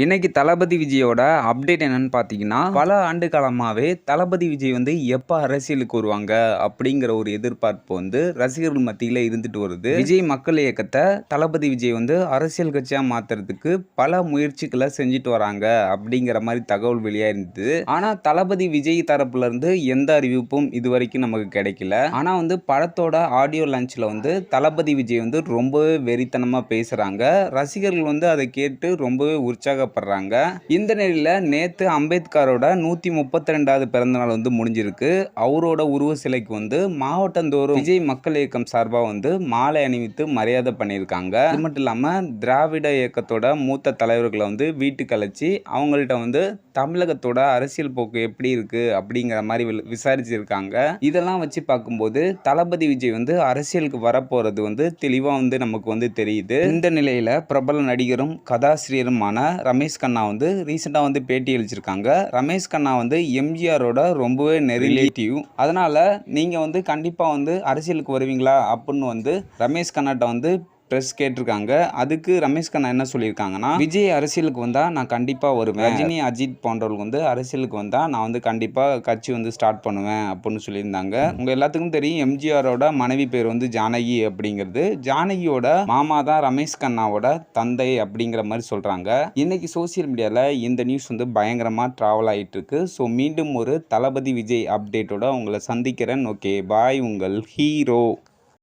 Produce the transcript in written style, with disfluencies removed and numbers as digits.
இன்னைக்கு தளபதி விஜயோட அப்டேட் என்னன்னு பார்த்தீங்கன்னா, பல ஆண்டு காலமாவே தளபதி விஜய் வந்து எப்ப அரசியலுக்கு வருவாங்க அப்படிங்கிற ஒரு எதிர்பார்ப்பு வந்து ரசிகர்கள் மத்தியில இருந்துட்டு வருது. விஜய் மக்கள் இயக்கத்தை தளபதி விஜய் வந்து அரசியல் கட்சியா மாத்துறதுக்கு பல முயற்சிகளை செஞ்சுட்டு வராங்க அப்படிங்கிற மாதிரி தகவல் வெளியா இருந்தது. ஆனா தளபதி விஜய் தரப்புல இருந்து எந்த அறிவிப்பும் இது வரைக்கும் நமக்கு கிடைக்கல. ஆனா வந்து படத்தோட ஆடியோ லான்ச்ல வந்து தளபதி விஜய் வந்து ரொம்பவே வெறித்தனமா பேசுறாங்க. ரசிகர்கள் வந்து அதை கேட்டு ரொம்பவே உற்சாக படுறாங்க. இந்த நிலையில நேத்து அம்பேத்கரோட 132வது பிறந்தநாள் வந்து முடிஞ்சிருக்கு. அவரோட உருவ சிலைக்கு வந்து மாவட்டந்தோறும் விஜய் மக்கள் இயக்கம் சார்பா வந்து மாலை அணிவித்து மரியாதை பண்ணியிருக்காங்க. அது மட்டும் இல்லாம திராவிட இயக்கத்தோட மூத்த தலைவர்களை வந்து வீட்டுக்கு அழைச்சி அவங்கள்ட்ட வந்து தமிழகத்தோட அரசியல் போக்கு எப்படி இருக்கு அப்படிங்கிற மாதிரி விசாரிச்சிருக்காங்க. இதெல்லாம் வச்சு பார்க்கும்போது தளபதி விஜய் வந்து அரசியலுக்கு வரப்போறது வந்து தெளிவா வந்து நமக்கு வந்து தெரியுது. இந்த நிலையில பிரபல நடிகரும் கதாசிரியருமான ரமேஷ் கண்ணா வந்து ரீசெண்டா வந்து பேட்டி அளிச்சிருக்காங்க. ரமேஷ் கண்ணா வந்து எம்ஜிஆரோட ரொம்பவே ரிலேட்டிவ். அதனால நீங்க வந்து கண்டிப்பா வந்து அரசியலுக்கு வருவீங்களா அப்படின்னு வந்து ரமேஷ் கண்ணாட்ட வந்து பிரஸ் கேட்டிருக்காங்க. அதுக்கு ரமேஷ் கண்ணா என்ன சொல்லியிருக்காங்கன்னா, விஜய் அரசியலுக்கு வந்தா நான் கண்டிப்பா வருவேன். ரஜினி, அஜித் போன்றவர்கள் வந்து அரசியலுக்கு வந்தா நான் வந்து கண்டிப்பா கட்சி வந்து ஸ்டார்ட் பண்ணுவேன் அப்படின்னு சொல்லியிருந்தாங்க. உங்க எல்லாத்துக்கும் தெரியும் எம்ஜிஆரோட மனைவி பேர் வந்து ஜானகி அப்படிங்கிறது. ஜானகியோட மாமா தான் ரமேஷ் கண்ணாவோட தந்தை அப்படிங்கிற மாதிரி சொல்றாங்க. இன்னைக்கு சோசியல் மீடியால இந்த நியூஸ் வந்து பயங்கரமா டிராவல் ஆயிட்டு இருக்கு. ஸோ மீண்டும் ஒரு தளபதி விஜய் அப்டேட்டோட உங்களை சந்திக்கிறேன். ஓகே பாய், உங்கள் ஹீரோ.